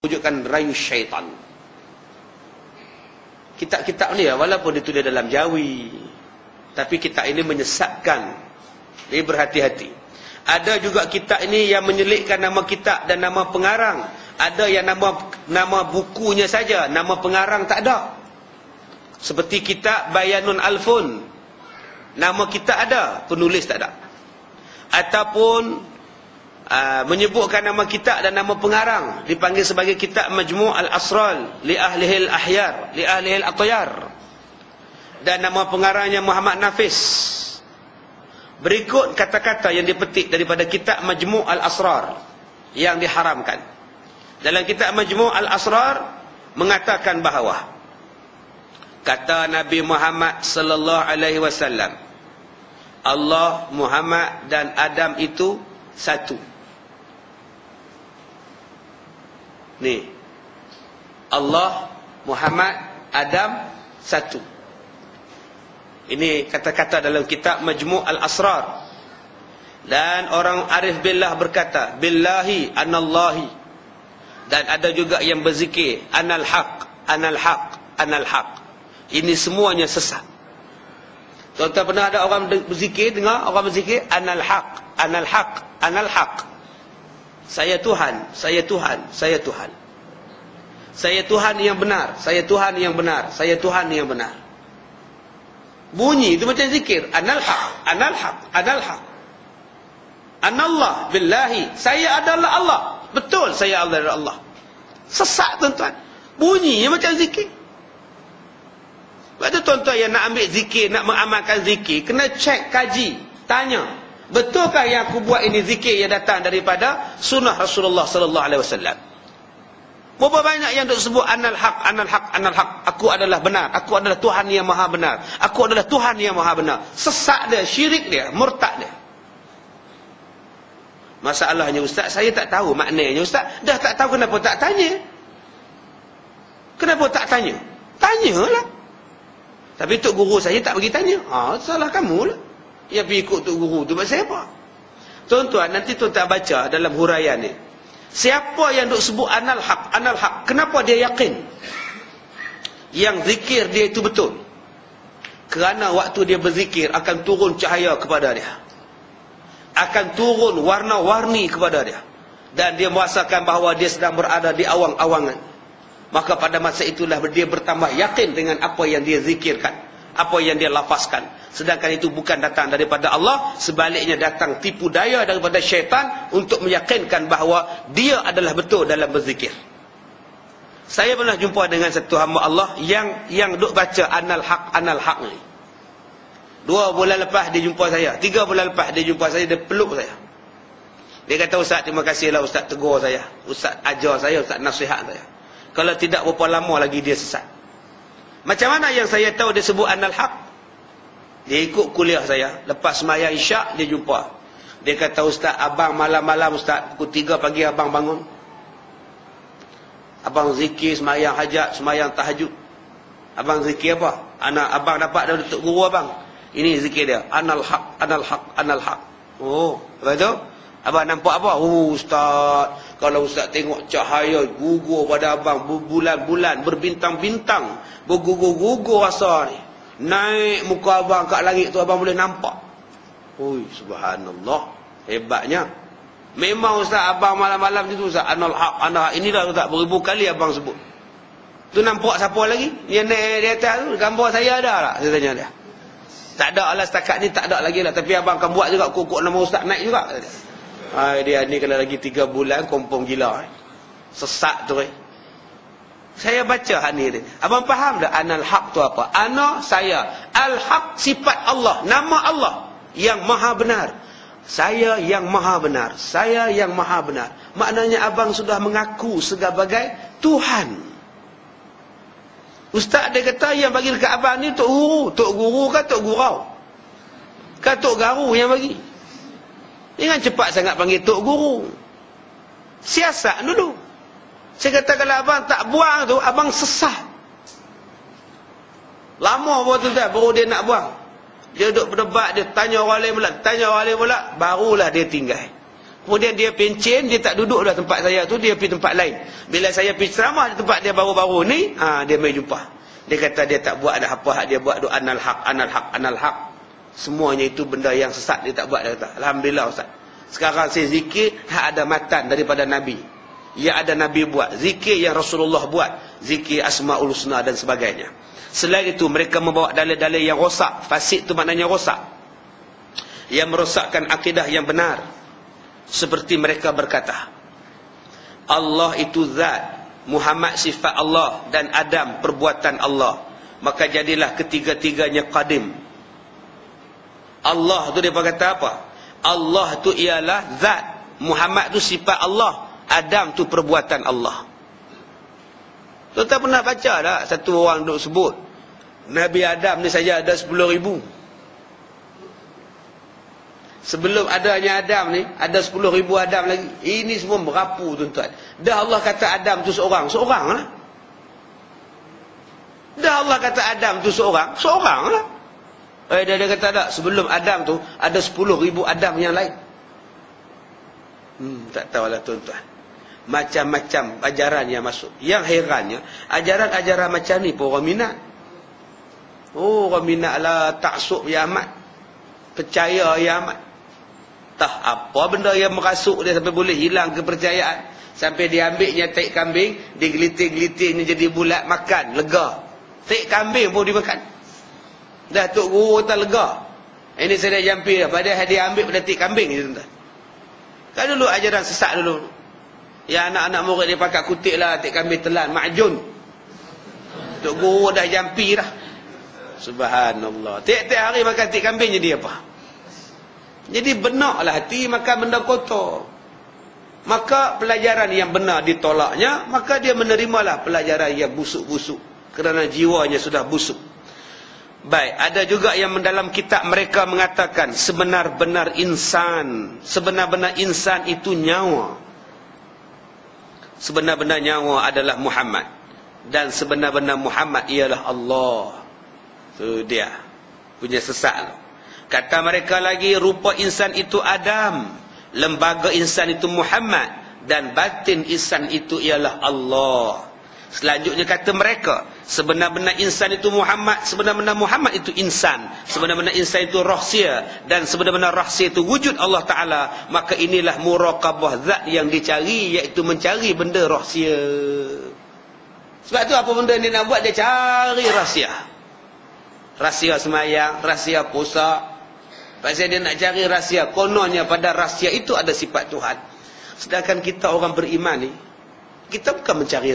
wujudkan rayu syaitan. Kitab-kitab ni walaupun ditulis dalam Jawi, tapi kitab ini menyesatkan. Jadi berhati-hati. Ada juga kitab ini yang menyelitkan nama kitab dan nama pengarang. Ada yang nama bukunya saja, nama pengarang tak ada. Seperti kitab Bayanun Alfun, nama kitab ada, penulis tak ada. Ataupun menyebutkan nama kitab dan nama pengarang, dipanggil sebagai kitab Majmu' al-Asral li ahlihil ahyar, li ahlihil atayar, dan nama pengarangnya Muhammad Nafis. Berikut kata-kata yang dipetik daripada kitab Majmu' al-Asrar yang diharamkan. Dalam kitab Majmu' al-Asrar mengatakan bahawa kata Nabi Muhammad sallallahu alaihi wasallam, Allah, Muhammad dan Adam itu satu. Ni, Allah, Muhammad, Adam satu. Ini kata-kata dalam kitab Majmu' al-Asrar. Dan orang arif billah berkata, billahi anallahi. Dan ada juga yang berzikir, anal haq, anal haq, anal haq. Ini semuanya sesat. Tuan-tuan pernah ada orang berzikir, dengar orang berzikir, anal haq, anal haq, anal haq. Saya Tuhan, saya Tuhan, saya Tuhan. Saya Tuhan yang benar, saya Tuhan yang benar, saya Tuhan yang benar. Bunyi itu macam zikir, anal haq, anal haq, anal haq. Anallah billahi, saya adalah Allah. Betul, saya adalah Allah. Sesat tuan-tuan. Bunyinya macam zikir. Sebab tu tuan-tuan yang nak ambil zikir, nak mengamalkan zikir, kena cek, kaji, tanya. Betulkah yang aku buat ini zikir yang datang daripada sunnah Rasulullah sallallahu alaihi wasallam? Berapa banyak yang duk sebut anal haq, anal haq, anal haq. Aku adalah benar, aku adalah Tuhan yang maha benar, aku adalah Tuhan yang maha benar. Sesat dia, syirik dia, murtad dia. Masalahnya ustaz, saya tak tahu maknanya ustaz. Dah tak tahu, kenapa tak tanya? Kenapa tak tanya? Tanyalah. Tapi tok guru saya tak bagi tanya. Salah kamu lah. Yang pergi ikut tok guru tu pasal apa? Tuan-tuan, nanti tuan-tuan baca dalam huraian ni. Siapa yang duk sebut anal haq, anal haq, kenapa dia yakin yang zikir dia itu betul? Kerana waktu dia berzikir akan turun cahaya kepada dia, akan turun warna-warni kepada dia, dan dia merasakan bahawa dia sedang berada di awang-awangan. Maka pada masa itulah dia bertambah yakin dengan apa yang dia zikirkan, apa yang dia lafazkan. Sedangkan itu bukan datang daripada Allah, sebaliknya datang tipu daya daripada syaitan untuk meyakinkan bahawa dia adalah betul dalam berzikir. Saya pernah jumpa dengan satu hamba Allah yang duk baca anal haq ni. 2 bulan lepas dia jumpa saya, 3 bulan lepas dia jumpa saya, dia peluk saya. Dia kata, ustaz, terima kasihlah ustaz tegur saya, ustaz ajar saya, ustaz nasihat saya. Kalau tidak berapa lama lagi dia sesat. Macam mana yang saya tahu dia sebut anal haq? Dia ikut kuliah saya, lepas sembahyang isyak dia jumpa. Dia kata, ustaz, abang malam-malam ustaz, pukul 3 pagi abang bangun, abang zikir sembahyang hajat, sembahyang tahajud. Abang zikir apa? Abang dapat dari tok guru abang. Ini zikir dia, anal haq, anal haq, anal haq. Oh, lepas tu abang nampak apa? Ustaz, kalau ustaz tengok cahaya gugur pada abang berbulan-bulan, berbintang-bintang, bergugur-gugur rasa ni, naik muka abang kat langit tu, abang boleh nampak. Oi, subhanallah, hebatnya. Memang ustaz, abang malam-malam itu ustaz, anal haq, anal haq. Inilah ustaz, beribu kali abang sebut. Tu nampak siapa lagi? Yang naik di atas tu, gambar saya ada tak? Saya tanya dia. Tak ada lah setakat ni, tak ada lagi lah. Tapi abang akan buat juga, kok nama ustaz naik juga. Dia ni kalau lagi 3 bulan, kompong gila. Sesat tu. Saya baca hadis ni. Abang faham tak anal haq tu apa? Ana, saya. Al-haq, sifat Allah, nama Allah yang maha benar. Saya yang maha benar, saya yang maha benar. Maknanya abang sudah mengaku sebagai Tuhan. Ustaz dia kata yang bagi dekat abang ni tok guru. Tok guru kan tok gurau? Kan tok garu yang bagi? Jangan cepat sangat panggil tok guru. Siasat dulu. Saya kata kalau abang tak buang tu, abang sesat. Lama baru dia nak buang. Dia duduk berdebat, dia tanya orang lain pula, barulah dia tinggal. Kemudian dia pencen, dia tak duduk dah tempat saya tu, dia pergi tempat lain. Bila saya pergi ceramah di tempat dia baru-baru ni, dia mai jumpa. Dia kata dia tak buat dah apa, dia buat doa anal haq, anal haq, anal haq. Semuanya itu benda yang sesat, dia tak buat. Dia kata, alhamdulillah Ustaz. Sekarang saya zikir ada matan daripada Nabi. Yang ada Nabi buat, zikir yang Rasulullah buat, zikir Asmaul Husna dan sebagainya. Selain itu mereka membawa dalil-dalil yang rosak. Fasid itu maknanya rosak, yang merosakkan akidah yang benar. Seperti mereka berkata, Allah itu zat, Muhammad sifat Allah, dan Adam perbuatan Allah. Maka jadilah ketiga-tiganya qadim. Allah tu dia kata apa? Allah tu ialah zat, Muhammad tu sifat Allah, Adam tu perbuatan Allah. Tuan-tuan pernah baca tak satu orang duk sebut Nabi Adam ni saja ada 10,000. Sebelum adanya Adam ni ada 10,000 Adam lagi. Ini semua berapu tuan-tuan. Dah Allah kata Adam tu seorang, seorang lah. Dah Allah kata Adam tu seorang, seorang lah. Dia kata tak, sebelum Adam tu ada 10,000 Adam yang lain. Tak tahulah tuan-tuan. Macam-macam ajaran yang masuk. Yang herannya, ajaran-ajaran macam ni pun orang minat. Oh, orang minat lah, taksub ya amat, percaya ya amat. Tak apa benda yang merasuk dia sampai boleh hilang kepercayaan. Sampai dia ambilnya taik kambing, digelitir-gelitirnya jadi bulat, makan, lega. Taik kambing pun dimakan. Dah Tok Guru tak lega. Ini saya dah jampi dah. Padahal dia ambil pada taik kambing ni tuan-tuan. Kan dulu ajaran sesat dulu. Ya anak-anak murid dia pakai kutik lah, taik kambing telan, ma'jun. Tok Guru dah jampi dah. Subhanallah. Tiap-tiap hari makan taik kambing jadi apa? Jadi benarlah hati makan benda kotor. Maka pelajaran yang benar ditolaknya, maka dia menerimalah pelajaran yang busuk-busuk. Kerana jiwanya sudah busuk. Baik, ada juga yang dalam kitab mereka mengatakan sebenar-benar insan itu nyawa. Sebenar-benar nyawa adalah Muhammad. Dan sebenar-benar Muhammad ialah Allah. Itu dia punya sesat. Kata mereka lagi, rupa insan itu Adam, lembaga insan itu Muhammad, dan batin insan itu ialah Allah. Selanjutnya kata mereka, sebenar-benar insan itu Muhammad, sebenar-benar Muhammad itu insan, sebenar-benar insan itu rahsia, dan sebenar-benar rahsia itu wujud Allah Ta'ala. Maka inilah muraqabah zat yang dicari, iaitu mencari benda rahsia. Sebab tu apa benda ni nak buat, dia cari rahsia. Rahsia semayang, rahsia puasa. Pasal dia nak cari rahsia, kononnya pada rahsia itu ada sifat Tuhan. Sedangkan kita orang beriman ni, kita bukan mencari